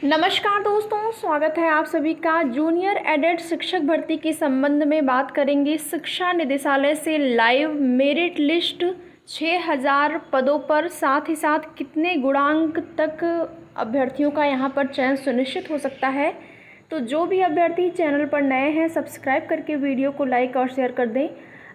नमस्कार दोस्तों, स्वागत है आप सभी का। जूनियर एडेड शिक्षक भर्ती के संबंध में बात करेंगे। शिक्षा निदेशालय से लाइव मेरिट लिस्ट 6000 पदों पर, साथ ही साथ कितने गुणांक तक अभ्यर्थियों का यहां पर चयन सुनिश्चित हो सकता है। तो जो भी अभ्यर्थी चैनल पर नए हैं, सब्सक्राइब करके वीडियो को लाइक और शेयर कर दें।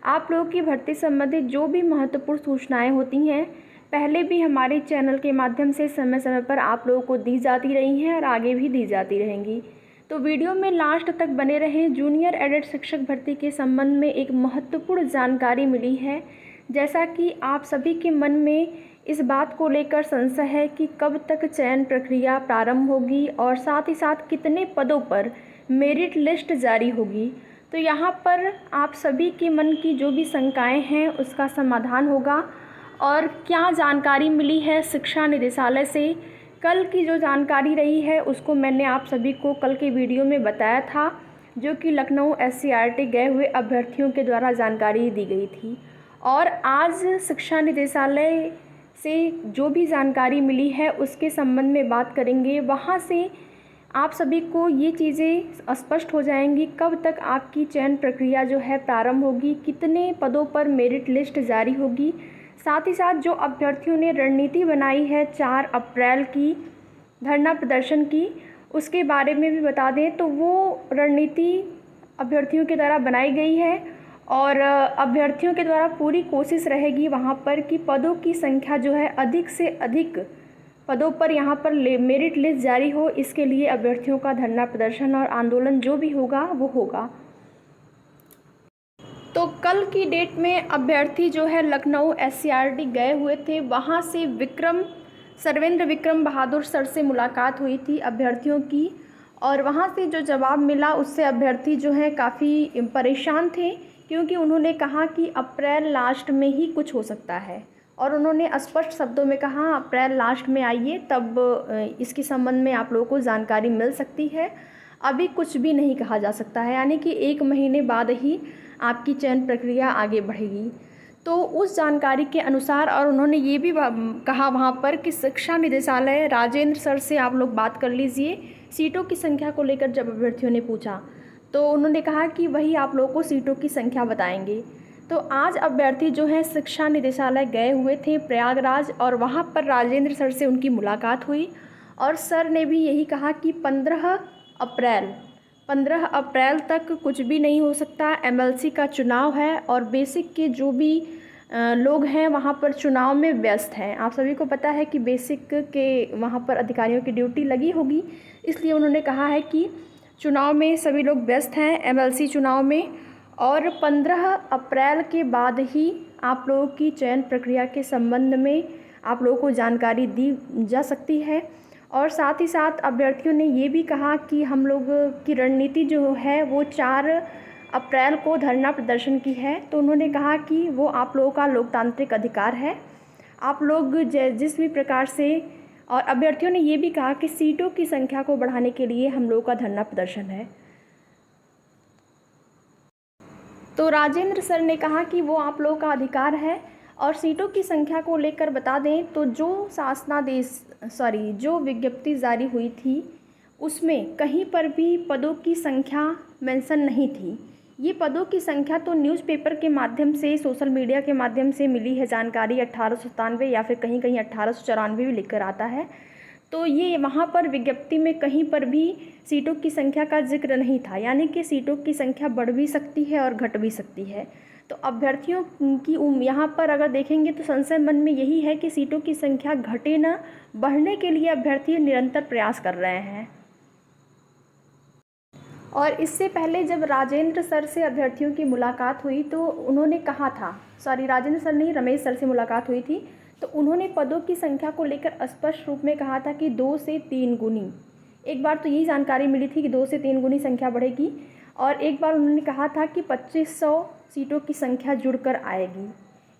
आप लोगों की भर्ती संबंधित जो भी महत्वपूर्ण सूचनाएँ होती हैं पहले भी हमारे चैनल के माध्यम से समय समय पर आप लोगों को दी जाती रही हैं और आगे भी दी जाती रहेंगी। तो वीडियो में लास्ट तक बने रहें। जूनियर एडेड शिक्षक भर्ती के संबंध में एक महत्वपूर्ण जानकारी मिली है। जैसा कि आप सभी के मन में इस बात को लेकर संशय है कि कब तक चयन प्रक्रिया प्रारंभ होगी और साथ ही साथ कितने पदों पर मेरिट लिस्ट जारी होगी, तो यहाँ पर आप सभी के मन की जो भी शंकाएँ हैं उसका समाधान होगा। और क्या जानकारी मिली है शिक्षा निदेशालय से, कल की जो जानकारी रही है उसको मैंने आप सभी को कल के वीडियो में बताया था, जो कि लखनऊ SCRT गए हुए अभ्यर्थियों के द्वारा जानकारी दी गई थी। और आज शिक्षा निदेशालय से जो भी जानकारी मिली है उसके संबंध में बात करेंगे। वहाँ से आप सभी को ये चीज़ें स्पष्ट हो जाएंगी कब तक आपकी चयन प्रक्रिया जो है प्रारंभ होगी, कितने पदों पर मेरिट लिस्ट जारी होगी। साथ ही साथ जो अभ्यर्थियों ने रणनीति बनाई है 4 अप्रैल की धरना प्रदर्शन की, उसके बारे में भी बता दें। तो वो रणनीति अभ्यर्थियों के द्वारा बनाई गई है और अभ्यर्थियों के द्वारा पूरी कोशिश रहेगी वहाँ पर कि पदों की संख्या जो है अधिक से अधिक पदों पर यहाँ पर मेरिट लिस्ट जारी हो। इसके लिए अभ्यर्थियों का धरना प्रदर्शन और आंदोलन जो भी होगा वो होगा। तो कल की डेट में अभ्यर्थी जो है लखनऊ SCRT गए हुए थे। वहाँ से सर्वेंद्र विक्रम बहादुर सर से मुलाकात हुई थी अभ्यर्थियों की, और वहाँ से जो जवाब मिला उससे अभ्यर्थी जो है काफ़ी परेशान थे, क्योंकि उन्होंने कहा कि अप्रैल लास्ट में ही कुछ हो सकता है। और उन्होंने स्पष्ट शब्दों में कहा अप्रैल लास्ट में आइए, तब इसके संबंध में आप लोगों को जानकारी मिल सकती है। अभी कुछ भी नहीं कहा जा सकता है, यानी कि 1 महीने बाद ही आपकी चयन प्रक्रिया आगे बढ़ेगी। तो उस जानकारी के अनुसार, और उन्होंने ये भी कहा वहाँ पर कि शिक्षा निदेशालय राजेंद्र सर से आप लोग बात कर लीजिए। सीटों की संख्या को लेकर जब अभ्यर्थियों ने पूछा तो उन्होंने कहा कि वही आप लोगों को सीटों की संख्या बताएंगे। तो आज अभ्यर्थी जो है शिक्षा निदेशालय गए हुए थे प्रयागराज, और वहाँ पर राजेंद्र सर से उनकी मुलाकात हुई और सर ने भी यही कहा कि 15 अप्रैल तक कुछ भी नहीं हो सकता। MLC का चुनाव है और बेसिक के जो भी लोग हैं वहाँ पर चुनाव में व्यस्त हैं। आप सभी को पता है कि बेसिक के वहाँ पर अधिकारियों की ड्यूटी लगी होगी, इसलिए उन्होंने कहा है कि चुनाव में सभी लोग व्यस्त हैं, MLC चुनाव में। और 15 अप्रैल के बाद ही आप लोगों की चयन प्रक्रिया के संबंध में आप लोगों को जानकारी दी जा सकती है। और साथ ही साथ अभ्यर्थियों ने ये भी कहा कि हम लोग की रणनीति जो है वो 4 अप्रैल को धरना प्रदर्शन की है। तो उन्होंने कहा कि वो आप लोगों का लोकतांत्रिक अधिकार है, आप लोग जिस भी प्रकार से। और अभ्यर्थियों ने ये भी कहा कि सीटों की संख्या को बढ़ाने के लिए हम लोगों का धरना प्रदर्शन है। तो राजेंद्र सर ने कहा कि वो आप लोगों का अधिकार है। और सीटों की संख्या को लेकर बता दें तो जो विज्ञप्ति जारी हुई थी उसमें कहीं पर भी पदों की संख्या मेंशन नहीं थी। ये पदों की संख्या तो न्यूज़पेपर के माध्यम से, सोशल मीडिया के माध्यम से मिली है जानकारी। 1897 या फिर कहीं कहीं 1894 भी लिखकर आता है। तो ये वहाँ पर विज्ञप्ति में कहीं पर भी सीटों की संख्या का जिक्र नहीं था, यानी कि सीटों की संख्या बढ़ भी सकती है और घट भी सकती है। तो अभ्यर्थियों की यहाँ पर अगर देखेंगे तो संशय मन में यही है कि सीटों की संख्या घटे न, बढ़ने के लिए अभ्यर्थी निरंतर प्रयास कर रहे हैं। और इससे पहले जब राजेंद्र सर से अभ्यर्थियों की मुलाकात हुई तो उन्होंने कहा था, राजेंद्र सर नहीं, रमेश सर से मुलाकात हुई थी, तो उन्होंने पदों की संख्या को लेकर स्पष्ट रूप में कहा था कि 2 से 3 गुनी। एक बार तो यही जानकारी मिली थी कि 2 से 3 गुनी संख्या बढ़ेगी, और एक बार उन्होंने कहा था कि 2500 सीटों की संख्या जुड़कर आएगी।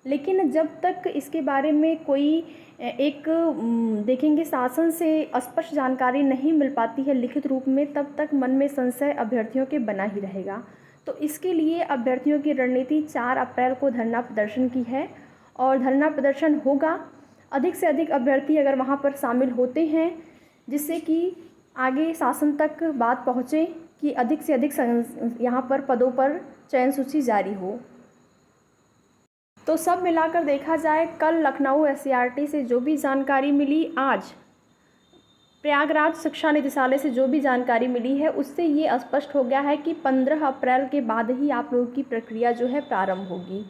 लेकिन जब तक इसके बारे में कोई देखेंगे शासन से स्पष्ट जानकारी नहीं मिल पाती है लिखित रूप में, तब तक मन में संशय अभ्यर्थियों के बना ही रहेगा। तो इसके लिए अभ्यर्थियों की रणनीति 4 अप्रैल को धरना प्रदर्शन की है, और धरना प्रदर्शन होगा। अधिक से अधिक अभ्यर्थी अगर वहाँ पर शामिल होते हैं, जिससे कि आगे शासन तक बात पहुँचे कि अधिक से अधिक यहाँ पर पदों पर चयन सूची जारी हो। तो सब मिलाकर देखा जाए, कल लखनऊ एससीईआरटी से जो भी जानकारी मिली, आज प्रयागराज शिक्षा निदेशालय से जो भी जानकारी मिली है, उससे ये स्पष्ट हो गया है कि 15 अप्रैल के बाद ही आप लोगों की प्रक्रिया जो है प्रारंभ होगी।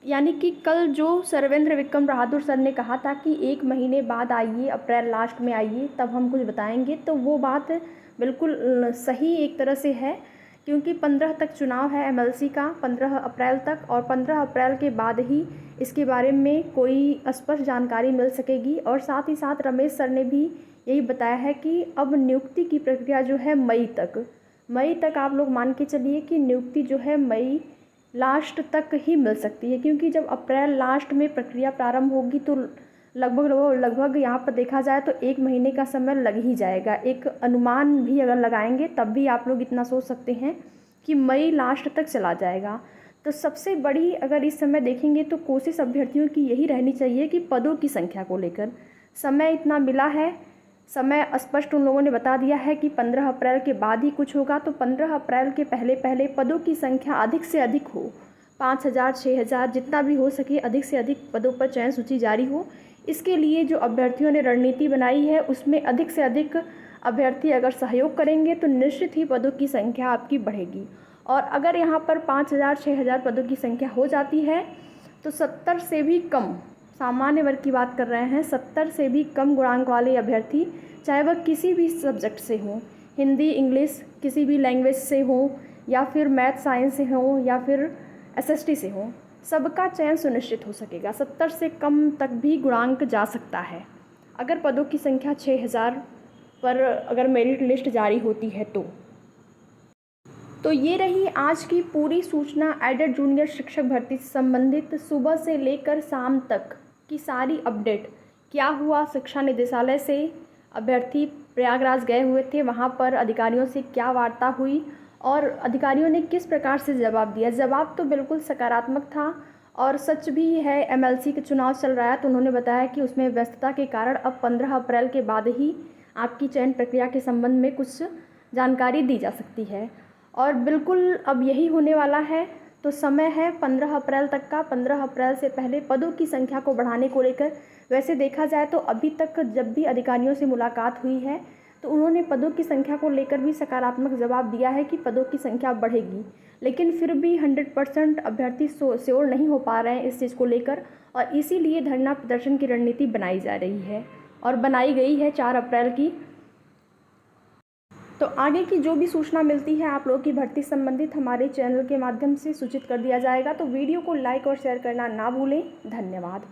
यानी कि कल जो सर्वेंद्र विक्रम बहादुर सर ने कहा था कि 1 महीने बाद आइए, अप्रैल लास्ट में आइए, तब हम कुछ बताएंगे, तो वो बात बिल्कुल सही एक तरह से है, क्योंकि 15 तक चुनाव है एमएलसी का, 15 अप्रैल तक, और 15 अप्रैल के बाद ही इसके बारे में कोई स्पष्ट जानकारी मिल सकेगी। और साथ ही साथ रमेश सर ने भी यही बताया है कि अब नियुक्ति की प्रक्रिया जो है मई तक आप लोग मान के चलिए कि नियुक्ति जो है मई लास्ट तक ही मिल सकती है, क्योंकि जब अप्रैल लास्ट में प्रक्रिया प्रारंभ होगी तो लगभग यहाँ पर देखा जाए तो 1 महीने का समय लग ही जाएगा। एक अनुमान भी अगर लगाएंगे तब भी आप लोग इतना सोच सकते हैं कि मई लास्ट तक चला जाएगा। तो सबसे बड़ी अगर इस समय देखेंगे तो कोशिश अभ्यर्थियों की यही रहनी चाहिए कि पदों की संख्या को लेकर समय इतना मिला है, समय स्पष्ट उन लोगों ने बता दिया है कि 15 अप्रैल के बाद ही कुछ होगा। तो 15 अप्रैल के पहले पदों की संख्या अधिक से अधिक हो, 5000 6000 जितना भी हो सके अधिक से अधिक पदों पर चयन सूची जारी हो। इसके लिए जो अभ्यर्थियों ने रणनीति बनाई है उसमें अधिक से अधिक अभ्यर्थी अगर सहयोग करेंगे तो निश्चित ही पदों की संख्या आपकी बढ़ेगी। और अगर यहाँ पर 5000 6000 पदों की संख्या हो जाती है तो 70 से भी कम, सामान्य वर्ग की बात कर रहे हैं, 70 से भी कम गुणांक वाले अभ्यर्थी, चाहे वह किसी भी सब्जेक्ट से हों, हिंदी इंग्लिश किसी भी लैंग्वेज से हो, या फिर मैथ साइंस से हो, या फिर एसएसटी से हो, सबका चयन सुनिश्चित हो सकेगा। 70 से कम तक भी गुणांक जा सकता है अगर पदों की संख्या 6000 पर अगर मेरिट लिस्ट जारी होती है तो ये रही आज की पूरी सूचना एडेड जूनियर शिक्षक भर्ती से संबंधित सुबह से लेकर शाम तक की सारी अपडेट। क्या हुआ, शिक्षा निदेशालय से अभ्यर्थी प्रयागराज गए हुए थे, वहाँ पर अधिकारियों से क्या वार्ता हुई और अधिकारियों ने किस प्रकार से जवाब दिया। जवाब तो बिल्कुल सकारात्मक था और सच भी है। एमएलसी का चुनाव चल रहा है तो उन्होंने बताया कि उसमें व्यस्तता के कारण अब 15 अप्रैल के बाद ही आपकी चयन प्रक्रिया के संबंध में कुछ जानकारी दी जा सकती है। और बिल्कुल अब यही होने वाला है, तो समय है 15 अप्रैल तक का। 15 अप्रैल से पहले पदों की संख्या को बढ़ाने को लेकर, वैसे देखा जाए तो अभी तक जब भी अधिकारियों से मुलाकात हुई है तो उन्होंने पदों की संख्या को लेकर भी सकारात्मक जवाब दिया है कि पदों की संख्या बढ़ेगी, लेकिन फिर भी 100% अभ्यर्थी श्योर नहीं हो पा रहे हैं इस चीज़ को लेकर, और इसीलिए धरना प्रदर्शन की रणनीति बनाई जा रही है और बनाई गई है 4 अप्रैल की। तो आगे की जो भी सूचना मिलती है आप लोगों की भर्ती संबंधित हमारे चैनल के माध्यम से सूचित कर दिया जाएगा। तो वीडियो को लाइक और शेयर करना ना भूलें। धन्यवाद।